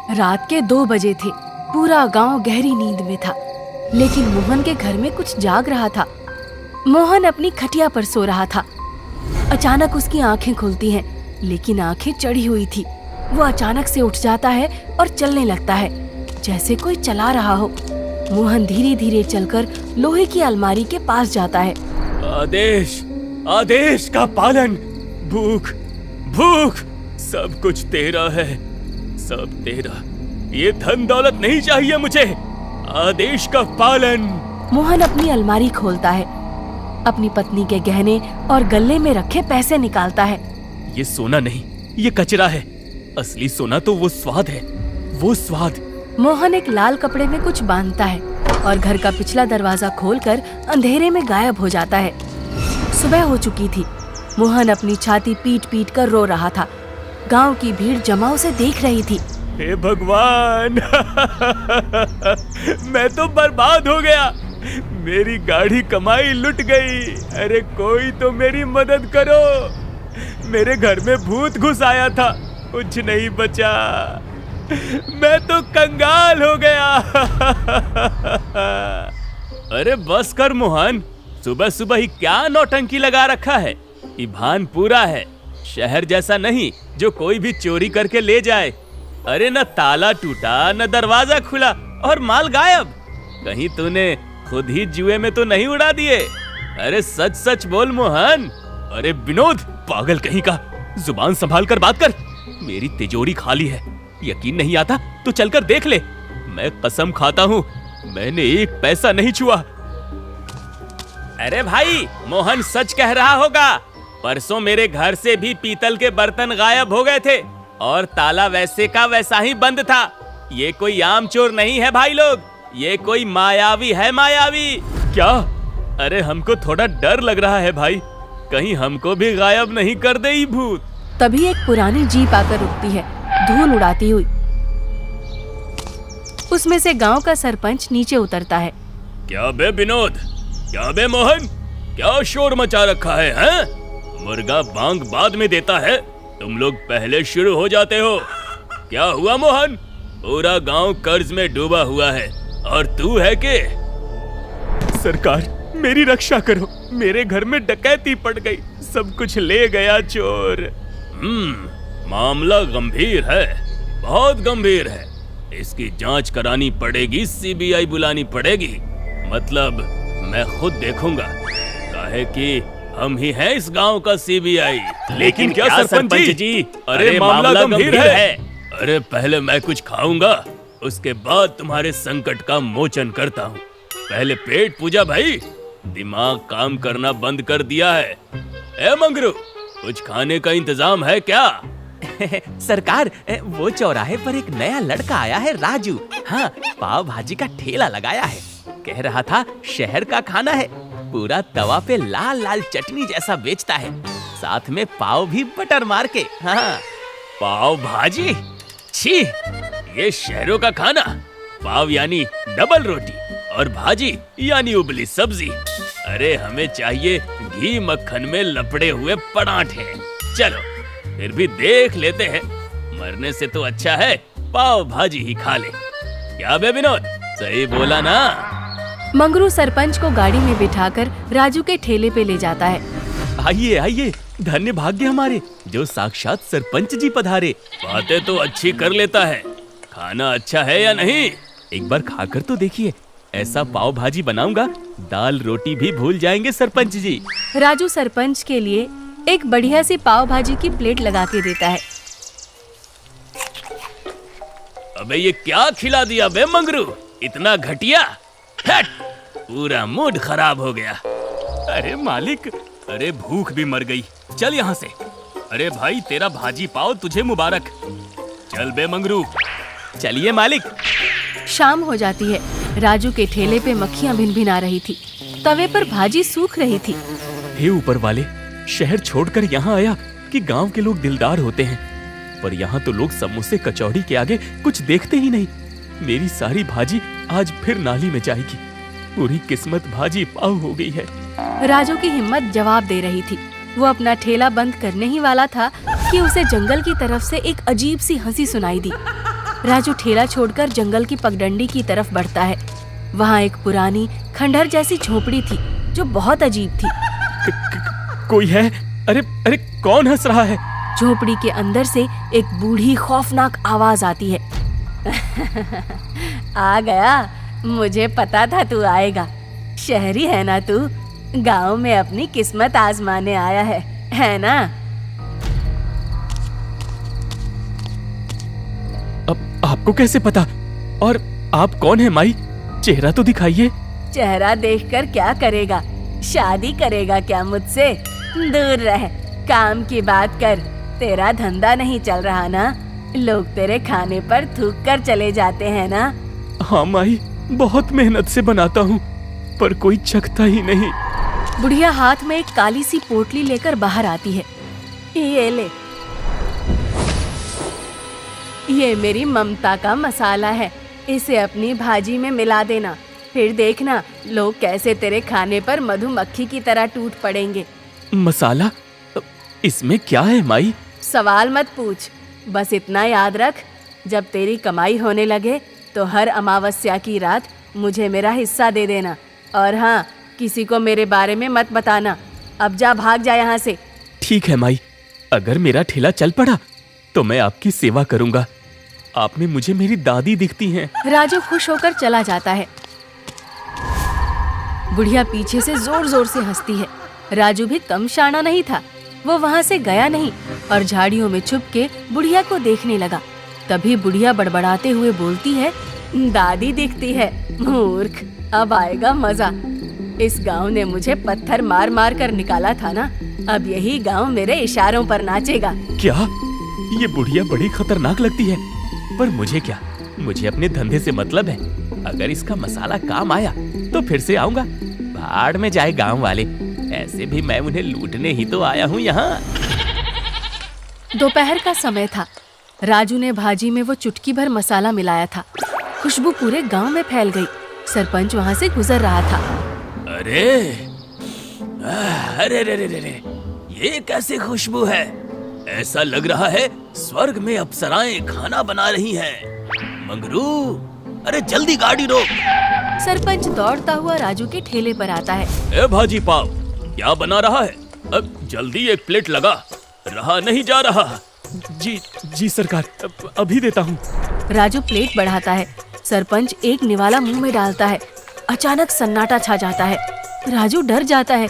रात के 2 बजे थे। पूरा गांव गहरी नींद में था, लेकिन मोहन के घर में कुछ जाग रहा था। मोहन अपनी खटिया पर सो रहा था। अचानक उसकी आंखें खुलती हैं, लेकिन आंखें चढ़ी हुई थी। वो अचानक से उठ जाता है और चलने लगता है, जैसे कोई चला रहा हो। मोहन धीरे धीरे चलकर लोहे की अलमारी के पास जाता है। आदेश, आदेश का पालन। भूख, भूख, सब कुछ तेरा है, सब तेरा। ये धन दौलत नहीं चाहिए मुझे, आदेश का पालन। मोहन अपनी अलमारी खोलता है, अपनी पत्नी के गहने और गल्ले में रखे पैसे निकालता है। ये सोना नहीं, ये कचरा है। असली सोना तो वो स्वाद है, वो स्वाद। मोहन एक लाल कपड़े में कुछ बांधता है और घर का पिछला दरवाजा खोलकर अंधेरे में गायब हो जाता है। सुबह हो चुकी थी। मोहन अपनी छाती पीट पीट कर रो रहा था। गांव की भीड़ जमा उसे देख रही थी। हे भगवान मैं तो बर्बाद हो गया, मेरी गाढ़ी कमाई लुट गई। अरे कोई तो मेरी मदद करो, मेरे घर में भूत घुस आया था, कुछ नहीं बचा, मैं तो कंगाल हो गया। अरे बस कर मोहन, सुबह सुबह ही क्या नौटंकी लगा रखा है। ईभान पूरा है, शहर जैसा नहीं जो कोई भी चोरी करके ले जाए। अरे न ताला टूटा, न दरवाजा खुला और माल गायब। कहीं तूने खुद ही जुए में तो नहीं उड़ा दिए? अरे सच सच बोल मोहन। अरे विनोद, पागल कहीं का, जुबान संभाल कर बात कर। मेरी तिजोरी खाली है, यकीन नहीं आता तो चलकर देख ले। मैं कसम खाता हूँ, मैंने एक पैसा नहीं छुआ। अरे भाई, मोहन सच कह रहा होगा। परसों मेरे घर से भी पीतल के बर्तन गायब हो गए थे और ताला वैसे का वैसा ही बंद था। ये कोई आम चोर नहीं है भाई लोग, ये कोई मायावी है, मायावी। क्या? अरे हमको थोड़ा डर लग रहा है भाई, कहीं हमको भी गायब नहीं कर दे ये भूत। तभी एक पुरानी जीप आकर रुकती है, धूल उड़ाती हुई। उसमें से गांव का सरपंच नीचे उतरता है। क्या बे विनोद, क्या बे मोहन, क्या शोर मचा रखा है, हैं? मुर्गा बांग बाद में देता है, तुम लोग पहले शुरू हो जाते हो। क्या हुआ मोहन? पूरा गांव कर्ज में डूबा हुआ है और तू है के? सरकार, मेरी रक्षा करो, मेरे घर में डकैती पड़ गई, सब कुछ ले गया चोर। मामला गंभीर है, बहुत गंभीर है। इसकी जांच करानी पड़ेगी, सीबीआई बुलानी पड़ेगी। मतलब मैं खुद देखूंगा, काहे कि हम ही हैं इस गांव का सीबीआई। लेकिन क्या सरपंच जी? अरे मामला गंभीर है। अरे पहले मैं कुछ खाऊंगा, उसके बाद तुम्हारे संकट का मोचन करता हूँ। पहले पेट पूजा भाई, दिमाग काम करना बंद कर दिया है। ए मंगरू, कुछ खाने का इंतजाम है क्या? सरकार, वो चौराहे पर एक नया लड़का आया है, राजू। हाँ, पाव भाजी का ठेला लगाया है। कह रहा था शहर का खाना है, पूरा तवा पे लाल लाल चटनी जैसा बेचता है, साथ में पाव भी बटर मार के। हाँ। पाव भाजी? छी, ये शहरों का खाना। पाव यानी डबल रोटी और भाजी यानी उबली सब्जी। अरे हमें चाहिए घी मक्खन में लपड़े हुए पराठे। चलो फिर भी देख लेते हैं, मरने से तो अच्छा है पाव भाजी ही खा ले। क्या बे विनोद, सही बोला ना? मंगरू सरपंच को गाड़ी में बिठाकर राजू के ठेले पे ले जाता है। आइए आइए, धन्य भाग्य हमारे जो साक्षात सरपंच जी पधारे। बातें तो अच्छी कर लेता है, खाना अच्छा है या नहीं? एक बार खाकर तो देखिए, ऐसा पाव भाजी बनाऊंगा दाल रोटी भी भूल जाएंगे सरपंच जी। राजू सरपंच के लिए एक बढ़िया सी पाव भाजी की प्लेट लगा के देता है। अबे ये क्या खिला दिया बे मंगरू, इतना घटिया। हट, पूरा मूड खराब हो गया। अरे मालिक, अरे भूख भी मर गई, चल यहाँ से। अरे भाई, तेरा भाजी पाव तुझे मुबारक। चल बे मंगरू। चलिए मालिक। शाम हो जाती है। राजू के ठेले पे मक्खियाँ भिनभिना रही थी, तवे पर भाजी सूख रही थी। हे ऊपर वाले, शहर छोड़कर यहाँ आया कि गांव के लोग दिलदार होते हैं, पर यहाँ तो लोग समोसे कचौड़ी के आगे कुछ देखते ही नहीं। मेरी सारी भाजी आज फिर नाली में जाएगी। पूरी किस्मत भाजी पाव हो गई है। राजू की हिम्मत जवाब दे रही थी। वो अपना ठेला बंद करने ही वाला था कि उसे जंगल की तरफ से एक अजीब सी हंसी सुनाई दी। राजू ठेला छोड़कर जंगल की पगडंडी की तरफ बढ़ता है। वहाँ एक पुरानी खंडहर जैसी झोपड़ी थी जो बहुत अजीब थी। कोई है? अरे अरे कौन हंस रहा है? झोपड़ी के अंदर से एक बूढ़ी खौफनाक आवाज आती है। आ गया, मुझे पता था तू आएगा। शहरी है ना तू, गांव में अपनी किस्मत आजमाने आया है ना? अब आपको कैसे पता? और आप कौन है माई? चेहरा तो दिखाइए। चेहरा देखकर क्या करेगा? शादी करेगा क्या मुझसे? दूर रह, काम की बात कर। तेरा धंधा नहीं चल रहा ना? लोग तेरे खाने पर थूक कर चले जाते हैं ना? हाँ माई, बहुत मेहनत से बनाता हूँ, पर कोई चखता ही नहीं। बुढ़िया हाथ में एक काली सी पोटली लेकर बाहर आती है। ये ले, ये मेरी ममता का मसाला है। इसे अपनी भाजी में मिला देना, फिर देखना लोग कैसे तेरे खाने पर मधुमक्खी की तरह टूट पड़ेंगे। मसाला? इसमें क्या है माई? सवाल मत पूछ, बस इतना याद रख, जब तेरी कमाई होने लगे तो हर अमावस्या की रात मुझे मेरा हिस्सा दे देना। और हाँ, किसी को मेरे बारे में मत बताना। अब जा, भाग जा यहाँ से। ठीक है माई, अगर मेरा ठेला चल पड़ा तो मैं आपकी सेवा करूंगा। आप में मुझे मेरी दादी दिखती हैं। राजू खुश होकर चला जाता है। बुढ़िया पीछे से जोर जोर से हंसती है। राजू भी कम शाना नहीं था। वो वहाँ से गया नहीं और झाड़ियों में छुप के बुढ़िया को देखने लगा। तभी बुढ़िया बड़बड़ाते हुए बोलती है, दादी दिखती है, मूर्ख, अब आएगा मजा। इस गांव ने मुझे पत्थर मार मार कर निकाला था ना, अब यही गांव मेरे इशारों पर नाचेगा। क्या? ये बुढ़िया बड़ी खतरनाक लगती है, पर मुझे क्या, मुझे अपने धंधे से मतलब है। अगर इसका मसाला काम आया तो फिर से आऊंगा। भाड़ में जाए गांव वाले, ऐसे भी मैं उन्हें लूटने ही तो आया हूँ यहाँ। दोपहर का समय था। राजू ने भाजी में वो चुटकी भर मसाला मिलाया था। खुशबू पूरे गांव में फैल गई। सरपंच वहाँ से गुजर रहा था। अरे अरे रे रे रे रे, ये कैसी खुशबू है? ऐसा लग रहा है स्वर्ग में अप्सराएं खाना बना रही हैं। मंगरू, अरे जल्दी गाड़ी रोक। सरपंच दौड़ता हुआ राजू के ठेले पर आता है। ए भाजी पाव, क्या बना रहा है? अब जल्दी एक प्लेट लगा, रहा नहीं जा रहा। जी सरकार, अभी देता हूँ। राजू प्लेट बढ़ाता है। सरपंच एक निवाला मुंह में डालता है। अचानक सन्नाटा छा जाता है। राजू डर जाता है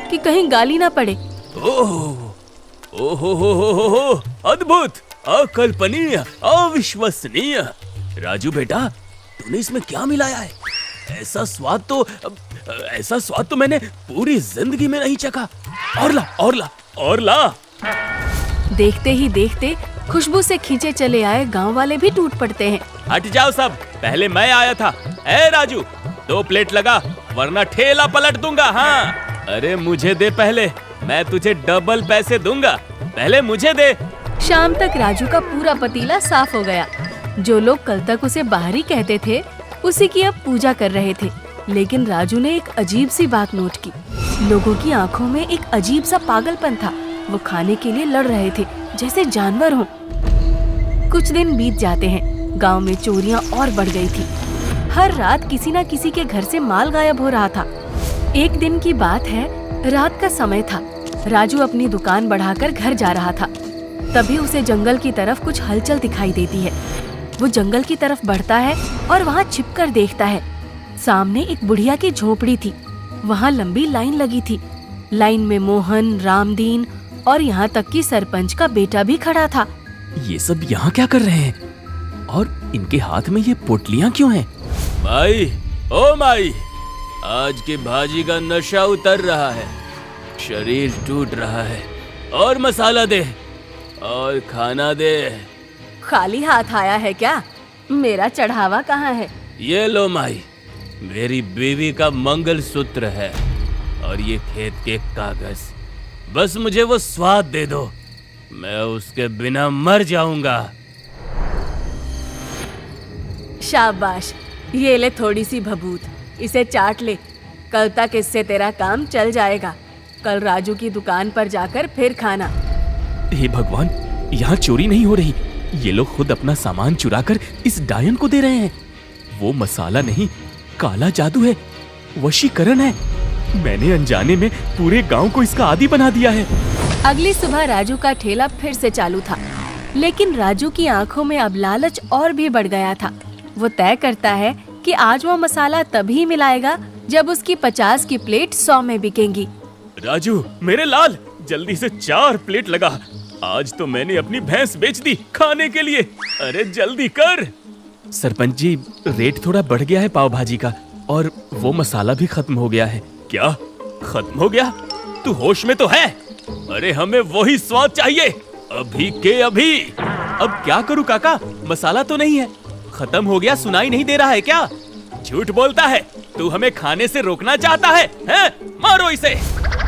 कि कहीं गाली ना पड़े। ओहो, अद्भुत, अकल्पनीय, अविश्वसनीय। राजू बेटा, तूने इसमें क्या मिलाया है? ऐसा स्वाद तो मैंने पूरी जिंदगी में नहीं चखा। और ला। देखते ही देखते खुशबू से खींचे चले आए गांव वाले भी टूट पड़ते हैं। हट जाओ सब, पहले मैं आया था। ए राजू, 2 प्लेट लगा, वरना ठेला पलट दूंगा। हाँ, अरे मुझे दे पहले, मैं तुझे डबल पैसे दूंगा। पहले मुझे दे। शाम तक राजू का पूरा पतीला साफ हो गया। जो लोग कल तक उसे बाहरी कहते थे, उसी की अब पूजा कर रहे थे। लेकिन राजू ने एक अजीब सी बात नोट की। लोगों की आंखों में एक अजीब सा पागलपन था। वो खाने के लिए लड़ रहे थे जैसे जानवर हों। कुछ दिन बीत जाते हैं। गांव में चोरियां और बढ़ गई थी। हर रात किसी न किसी के घर से माल गायब हो रहा था। एक दिन की बात है, रात का समय था। राजू अपनी दुकान बढ़ाकर घर जा रहा था। तभी उसे जंगल की तरफ कुछ हलचल दिखाई देती है। वो जंगल की तरफ बढ़ता है और वहाँ छिपकर देखता है। सामने एक बुढ़िया की झोपड़ी थी। वहाँ लंबी लाइन लगी थी। लाइन में मोहन, रामदीन और यहाँ तक कि सरपंच का बेटा भी खड़ा था। ये सब यहाँ क्या कर रहे हैं? और इनके हाथ में ये पोटलियाँ क्यों हैं? माई, ओ माई, आज की भाजी का नशा उतर रहा है, शरीर टूट रहा है। और मसाला दे, और खाना दे। खाली हाथ आया है क्या? मेरा चढ़ावा कहाँ है? ये लो माई, मेरी बीवी का मंगलसूत्र है और ये खेत के कागज। बस मुझे वो स्वाद दे दो, मैं उसके बिना मर जाऊंगा। शाबाश, ये ले थोड़ी सी भभूत, इसे चाट ले। कल तक इससे तेरा काम चल जाएगा। कल राजू की दुकान पर जाकर फिर खाना। हे भगवान, यहाँ चोरी नहीं हो रही, ये लोग खुद अपना सामान चुराकर इस डायन को दे रहे हैं। वो मसाला नहीं, काला जादू है, वशीकरण है। मैंने अनजाने में पूरे गांव को इसका आदी बना दिया है। अगली सुबह राजू का ठेला फिर से चालू था, लेकिन राजू की आंखों में अब लालच और भी बढ़ गया था। वो तय करता है कि आज वो मसाला तभी मिलाएगा जब उसकी 50 की प्लेट 100 में बिकेंगी। राजू मेरे लाल, जल्दी से 4 प्लेट लगा। आज तो मैंने अपनी भैंस बेच दी खाने के लिए। अरे जल्दी कर। सरपंच जी, रेट थोड़ा बढ़ गया है पाव भाजी का, और वो मसाला भी खत्म हो गया है। क्या खत्म हो गया? तू होश में तो है? अरे हमें वही स्वाद चाहिए, अभी के अभी। अब क्या करूं काका, मसाला तो नहीं है, खत्म हो गया। सुनाई नहीं दे रहा है क्या? झूठ बोलता है तू, हमें खाने से रोकना चाहता है, हैं? मारो इसे।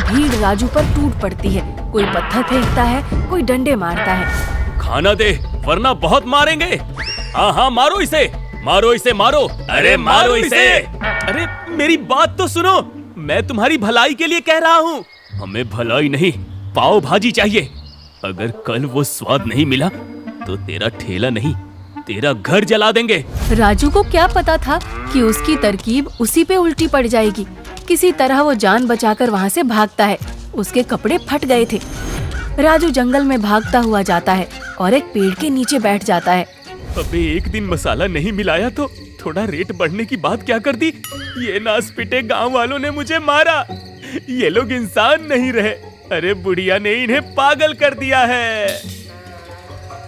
भीड़ राजू पर टूट पड़ती है। कोई पत्थर फेंकता है, कोई डंडे मारता है। खाना दे वरना बहुत मारेंगे। हाँ हाँ मारो इसे, मारो इसे, मारो। अरे मारो इसे। अरे मेरी बात तो सुनो, मैं तुम्हारी भलाई के लिए कह रहा हूँ। हमें भलाई नहीं, पाव भाजी चाहिए। अगर कल वो स्वाद नहीं मिला तो तेरा ठेला नहीं, तेरा घर जला देंगे। राजू को क्या पता था कि उसकी तरकीब उसी पे उल्टी पड़ जाएगी। किसी तरह वो जान बचाकर वहाँ से भागता है। उसके कपड़े फट गए थे। राजू जंगल में भागता हुआ जाता है और एक पेड़ के नीचे बैठ जाता है। अबे एक दिन मसाला नहीं मिलाया तो थोड़ा रेट बढ़ने की बात क्या कर दी। ये नासपिटे गांव वालों ने मुझे मारा। ये लोग इंसान नहीं रहे। अरे बुढ़िया ने इन्हें पागल कर दिया है।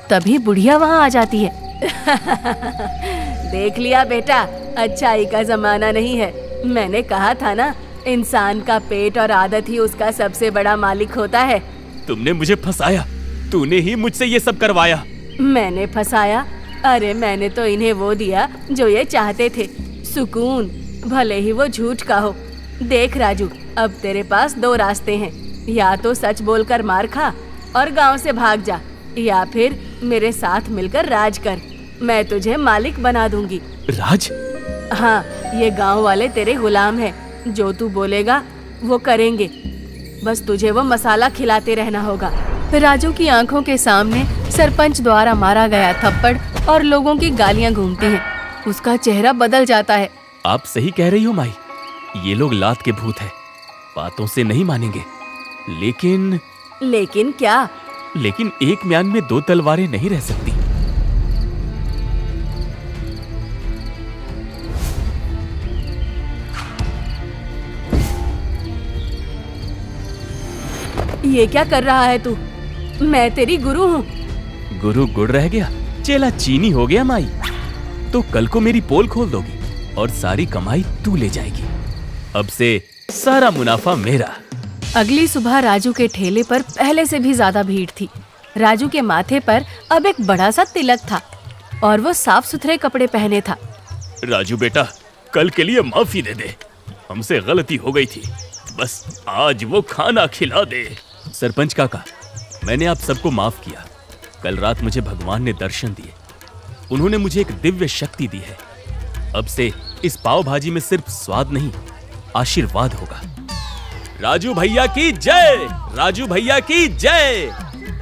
तभी बुढ़िया वहाँ आ जाती है। देख लिया बेटा, अच्छाई का जमाना नहीं है। मैंने कहा था ना, इंसान का पेट और आदत ही उसका सबसे बड़ा मालिक होता है। तुमने मुझे फंसाया, तूने ही मुझसे ये सब करवाया। मैंने फंसाया? अरे मैंने तो इन्हें वो दिया जो ये चाहते थे, सुकून, भले ही वो झूठ का हो। देख राजू, अब तेरे पास 2 रास्ते हैं। या तो सच बोलकर मार खा और गांव से भाग जा, या फिर मेरे साथ मिलकर राज कर। मैं तुझे मालिक बना दूंगी। राज? हाँ, ये गांव वाले तेरे गुलाम हैं। जो तू बोलेगा वो करेंगे। बस तुझे वो मसाला खिलाते रहना होगा। राजू की आंखों के सामने सरपंच द्वारा मारा गया थप्पड़ और लोगों की गालियां घूमती हैं। उसका चेहरा बदल जाता है। आप सही कह रही हो माई, ये लोग लात के भूत हैं, बातों से नहीं मानेंगे। लेकिन क्या? लेकिन एक म्यान में 2 तलवारें नहीं रह सकती। ये क्या कर रहा है तू? मैं तेरी गुरु हूँ। गुरु गुड़ रह गया, चेला चीनी हो गया माई। तो कल को मेरी पोल खोल दोगी और सारी कमाई तू ले जाएगी। अब से सारा मुनाफा मेरा। अगली सुबह राजू के ठेले पर पहले से भी ज्यादा भीड़ थी। राजू के माथे पर अब एक बड़ा सा तिलक था और वो साफ सुथरे कपड़े पहने था। राजू बेटा, कल के लिए माफी दे दे, हमसे गलती हो गई थी। बस आज वो खाना खिला दे। सरपंच काका, मैंने आप सबको माफ किया। कल रात मुझे भगवान ने दर्शन दिए। उन्होंने मुझे एक दिव्य शक्ति दी है। अब से इस पाव भाजी में सिर्फ स्वाद नहीं, आशीर्वाद होगा। राजू भैया की जय, राजू भैया की जय।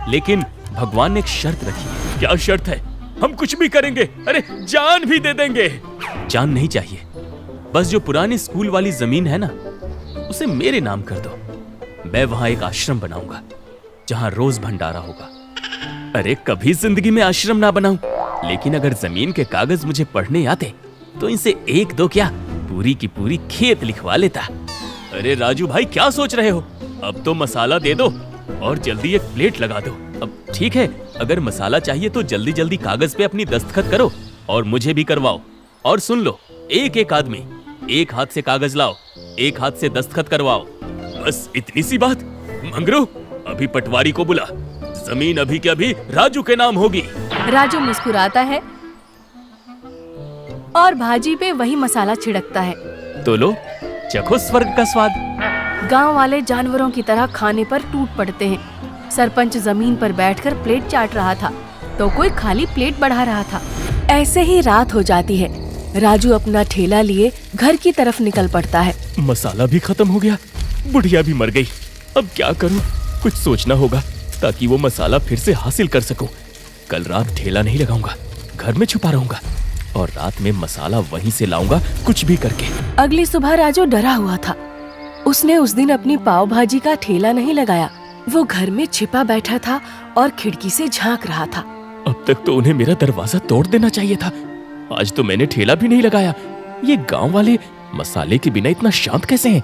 लेकिन भगवान ने एक शर्त रखी है। क्या शर्त है? हम कुछ भी करेंगे, अरे जान भी दे देंगे। जान नहीं चाहिए, बस जो पुरानी स्कूल वाली जमीन है ना, उसे मेरे नाम कर दो। मैं वहां एक आश्रम बनाऊंगा जहां रोज भंडारा होगा। अरे कभी जिंदगी में आश्रम ना बनाऊं, लेकिन अगर जमीन के कागज मुझे पढ़ने आते तो इनसे 1-2 क्या, पूरी की पूरी खेत लिखवा लेता। अरे राजू भाई, क्या सोच रहे हो? अब तो मसाला दे दो और जल्दी एक प्लेट लगा दो। अब ठीक है, अगर मसाला चाहिए तो जल्दी जल्दी कागज पे अपनी दस्तखत करो और मुझे भी करवाओ। और सुन लो, एक आदमी एक हाथ से कागज लाओ, एक हाथ से दस्तखत करवाओ। बस इतनी सी बात। मंगरू, अभी पटवारी को बुला। जमीन अभी के अभी राजू के नाम होगी। राजू मुस्कुराता है और भाजी पे वही मसाला छिड़कता है। तो लो, चखो स्वर्ग का स्वाद। गांव वाले जानवरों की तरह खाने पर टूट पड़ते हैं। सरपंच जमीन पर बैठकर प्लेट चाट रहा था तो कोई खाली प्लेट बढ़ा रहा था। ऐसे ही रात हो जाती है। राजू अपना ठेला लिए घर की तरफ निकल पड़ता है। मसाला भी खत्म हो गया, बुढ़िया भी मर गई। अब क्या करूं? कुछ सोचना होगा ताकि वो मसाला फिर से हासिल कर सकूं। कल रात ठेला नहीं लगाऊंगा, घर में छुपा रहूंगा और रात में मसाला वहीं से लाऊंगा कुछ भी करके। अगली सुबह राजू डरा हुआ था। उसने उस दिन अपनी पाव भाजी का ठेला नहीं लगाया। वो घर में छिपा बैठा था और खिड़की से झांक रहा था। अब तक तो उन्हें मेरा दरवाजा तोड़ देना चाहिए था। आज तो मैंने ठेला भी नहीं लगाया। ये गांव वाले मसाले के बिना इतना शांत कैसे हैं?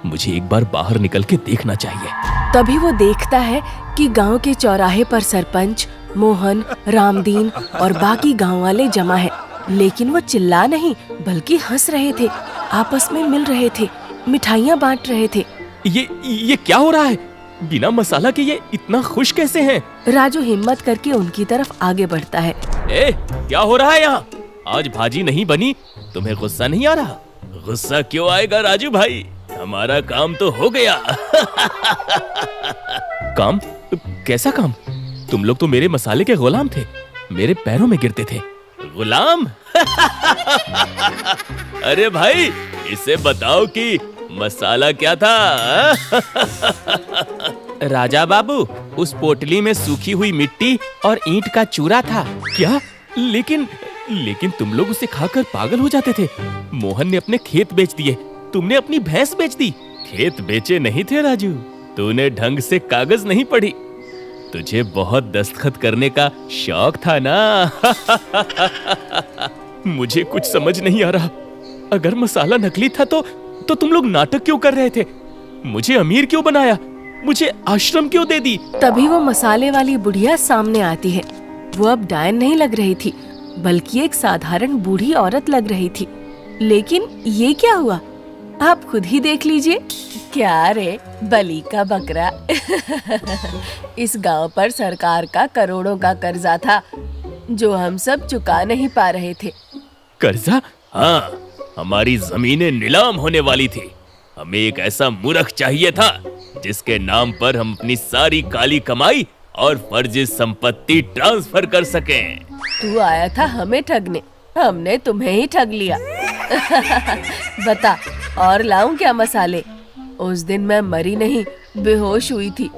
मुझे एक बार बाहर निकल के देखना चाहिए। तभी वो देखता है कि गांव के चौराहे पर सरपंच, मोहन, रामदीन और बाकी गांव वाले जमा है। लेकिन वो चिल्ला नहीं बल्कि हंस रहे थे, आपस में मिल रहे थे, मिठाइयाँ बांट रहे थे। ये क्या हो रहा है? बिना मसाला के ये इतना खुश कैसे हैं? राजू हिम्मत करके उनकी तरफ आगे बढ़ता है। ए, क्या हो रहा है यहाँ? आज भाजी नहीं बनी, तुम्हें गुस्सा नहीं आ रहा? गुस्सा क्यों आएगा राजू भाई, हमारा काम तो हो गया। काम? कैसा काम? तुम लोग तो मेरे मसाले के गुलाम थे, मेरे पैरों में गिरते थे। गुलाम? अरे भाई, इसे बताओ कि मसाला क्या था? राजा बाबू, उस पोटली में सूखी हुई मिट्टी और ईंट का चूरा था। क्या? लेकिन तुम लोग उसे खाकर पागल हो जाते थे। मोहन ने अपने खेत बेच दिए, तुमने अपनी भैंस बेच दी। खेत बेचे नहीं थे राजू, तूने ढंग से कागज नहीं पढ़ी। तुझे बहुत दस्तखत करने का शौक था ना। मुझे कुछ समझ नहीं आ रहा। अगर मसाला नकली था तो तुम लोग नाटक क्यों कर रहे थे? मुझे अमीर क्यों बनाया? मुझे आश्रम क्यों दे दी? तभी वो मसाले वाली बुढ़िया सामने आती है। वो अब डायन नहीं लग रही थी, बल्कि एक साधारण बूढ़ी औरत लग रही थी। लेकिन ये क्या हुआ, आप खुद ही देख लीजिए। क्या रे, बलि का बकरा। इस गांव पर सरकार का करोड़ों का कर्जा था, जो हम सब चुका नहीं पा रहे थे। कर्जा? हाँ, हमारी जमीनें नीलाम होने वाली थी। हमें एक ऐसा मूर्ख चाहिए था जिसके नाम पर हम अपनी सारी काली कमाई और फर्जी संपत्ति ट्रांसफर कर सकें। तू आया था हमें ठगने, हमने तुम्हें ही ठग लिया। बता, और लाऊं क्या मसाले? उस दिन मैं मरी नहीं, बेहोश हुई थी।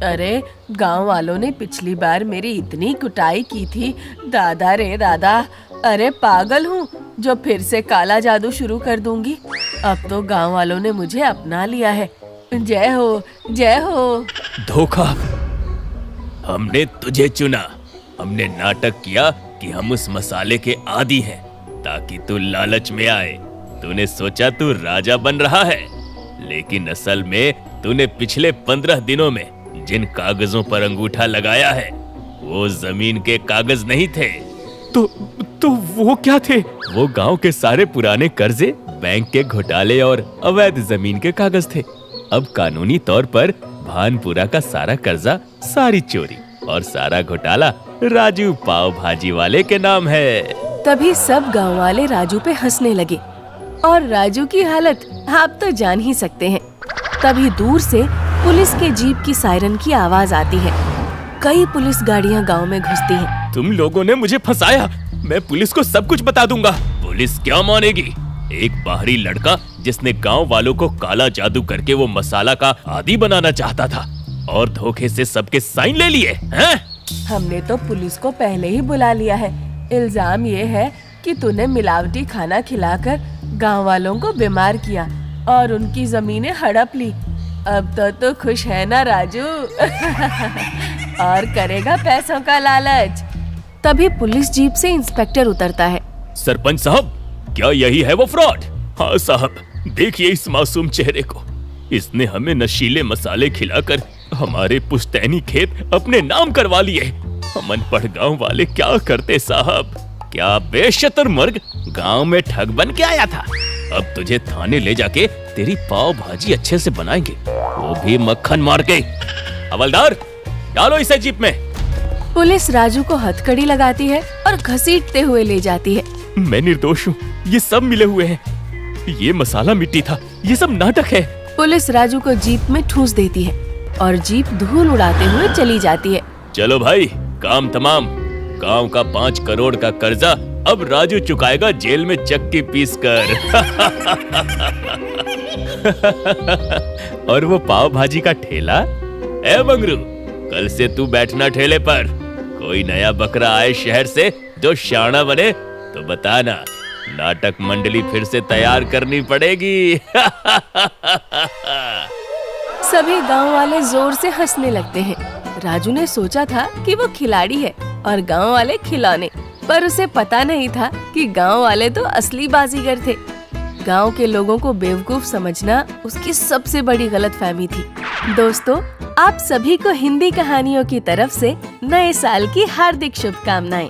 अरे, गांव वालों ने पिछली बार मेरी इतनी कुटाई की थी, दादा रे दादा। अरे पागल हूँ जो फिर से काला जादू शुरू कर दूंगी। अब तो गांव वालों ने मुझे अपना लिया है। जय हो, जय हो। धोखा। हमने तुझे चुना। हमने नाटक किया कि हम उस मसाले के आदी हैं, ताकि तू लालच में आए। तूने सोचा तू राजा बन रहा है, लेकिन असल में तूने पिछले 15 दिनों में जिन कागजों पर अंगूठा लगाया है, वो जमीन के कागज नहीं थे। तो वो क्या थे? वो गांव के सारे पुराने कर्जे, बैंक के घोटाले और अवैध जमीन के कागज थे। अब कानूनी तौर पर भानपुरा का सारा कर्जा, सारी चोरी और सारा घोटाला राजू पाव भाजी वाले के नाम है। तभी सब गांव वाले राजू पे हंसने लगे और राजू की हालत आप तो जान ही सकते हैं। तभी दूर से पुलिस के जीप की सायरन की आवाज आती है। कई पुलिस गाड़ियां गांव में घुसती हैं। तुम लोगों ने मुझे फंसाया। मैं पुलिस को सब कुछ बता दूंगा। पुलिस क्या मानेगी? एक बाहरी लड़का जिसने गांव वालों को काला जादू करके वो मसाला का आदी बनाना चाहता था और धोखे से सबके साइन ले लिए हैं? हमने तो पुलिस को पहले ही बुला लिया है। इल्जाम ये है कि तूने मिलावटी खाना खिलाकर गांव वालों को बीमार किया और उनकी जमीनें हड़प ली। अब तो खुश है ना राजू? और करेगा पैसों का लालच। तभी पुलिस जीप से इंस्पेक्टर उतरता है। सरपंच साहब, क्या यही है वो फ्रॉड? हाँ साहब, देखिए इस मासूम चेहरे को। इसने हमें नशीले मसाले खिलाकर हमारे पुश्तैनी खेत अपने नाम करवा लिए। हम अनपढ़ गांव वाले क्या करते साहब? क्या बेशतुर्मुर्ग गांव में ठग बन के आया था? अब तुझे थाने ले जाके तेरी पाव भाजी अच्छे से बनाएंगे, वो भी मक्खन मार के। हवलदार, डालो इसे जीप में। पुलिस राजू को हथकड़ी लगाती है और घसीटते हुए ले जाती है। मैं निर्दोष हूँ, ये सब मिले हुए हैं। ये मसाला मिट्टी था, ये सब नाटक है। पुलिस राजू को जीप में ठूस देती है और जीप धूल उड़ाते हुए चली जाती है। चलो भाई, काम तमाम। गांव का 5 करोड़ का कर्जा अब राजू चुकाएगा जेल में चक्की पीस कर। और वो पाव भाजी का ठेला? ए बंगरू, कल से तू बैठना ठेले पर। कोई नया बकरा आए शहर से जो शाना बने तो बताना, नाटक मंडली फिर से तैयार करनी पड़ेगी। सभी गांव वाले जोर से हंसने लगते हैं। राजू ने सोचा था कि वो खिलाड़ी है और गांव वाले खिलौने, पर उसे पता नहीं था कि गांव वाले तो असली बाजीगर थे। गांव के लोगों को बेवकूफ समझना उसकी सबसे बड़ी गलतफहमी थी। दोस्तों, आप सभी को हिंदी कहानियों की तरफ से नए साल की हार्दिक शुभकामनाएं।